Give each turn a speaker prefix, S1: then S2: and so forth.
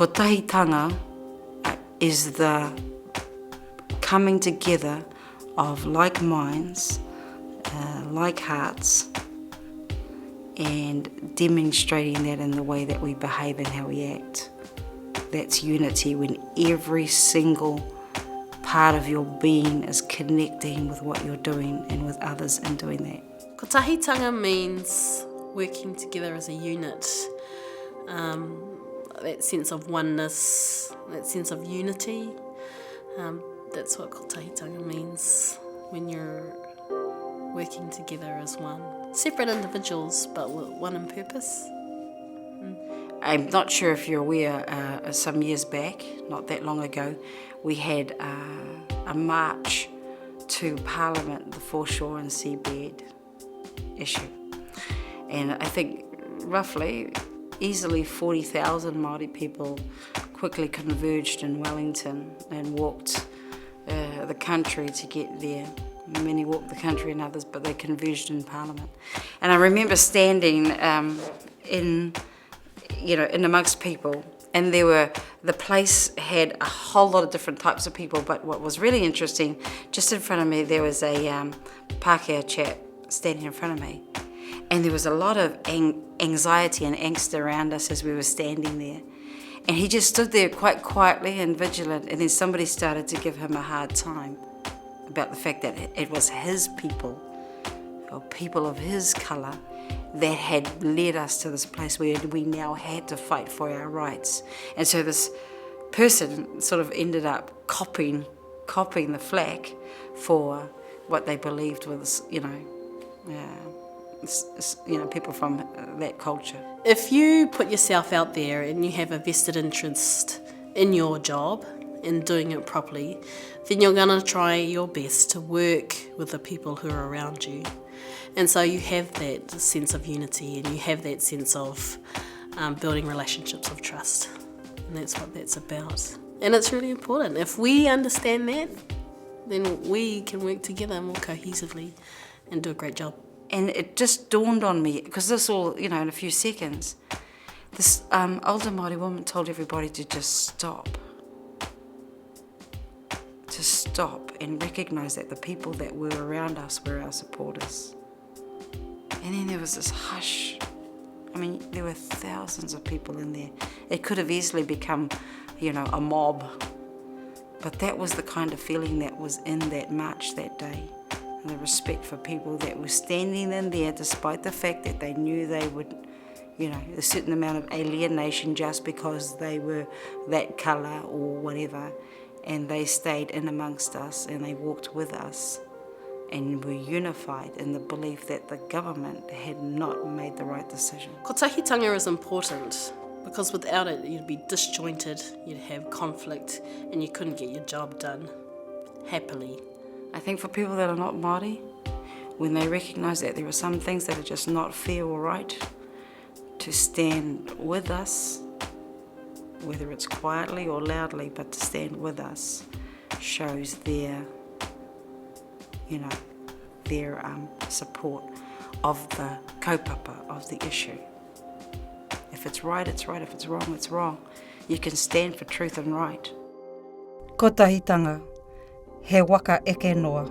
S1: Kotahitanga is the coming together of like minds, like hearts, and demonstrating that in the way that we behave and how we act. That's unity, when every single part of your being is connecting with what you're doing and with others in doing that.
S2: Kotahitanga means working together as a unit. That sense of oneness, that sense of unity. That's what Kotahitanga means when you're working together as one. Separate individuals, but one in purpose.
S1: I'm not sure if you're aware, some years back, not that long ago, we had a march to Parliament, the foreshore and seabed issue. And I think roughly, easily 40,000 Maori people quickly converged in Wellington and walked the country to get there. Many walked the country and others, but they converged in Parliament. And I remember standing in amongst people, and the place had a whole lot of different types of people, but what was really interesting, just in front of me there was a Pākehā chap standing in front of me, and there was a lot of anxiety and angst around us as we were standing there, and he just stood there quite quietly and vigilant, and then somebody started to give him a hard time about the fact that it was his people, or people of his colour, that had led us to this place where we now had to fight for our rights. And so this person sort of ended up copying the flack for what they believed was, people from that culture.
S2: If you put yourself out there and you have a vested interest in your job and doing it properly, then you're going to try your best to work with the people who are around you. And so you have that sense of unity, and you have that sense of building relationships of trust. And that's what that's about. And it's really important. If we understand that, then we can work together more cohesively and do a great job.
S1: And it just dawned on me, because this all, in a few seconds, this older Māori woman told everybody to just stop. To stop and recognise that the people that were around us were our supporters. And then there was this hush. I mean, there were thousands of people in there. It could have easily become, a mob. But that was the kind of feeling that was in that march that day. And the respect for people that were standing in there despite the fact that they knew they would, a certain amount of alienation just because they were that colour or whatever. And they stayed in amongst us and they walked with us. And were unified in the belief that the government had not made the right decision.
S2: Kotahitanga is important because without it you'd be disjointed, you'd have conflict, and you couldn't get your job done happily.
S1: I think for people that are not Māori, when they recognise that there are some things that are just not fair or right, to stand with us, whether it's quietly or loudly, but to stand with us shows their support of the kaupapa, of the issue. If it's right, it's right. If it's wrong, it's wrong. You can stand for truth and right.
S3: Kotahitanga, he waka eke noa.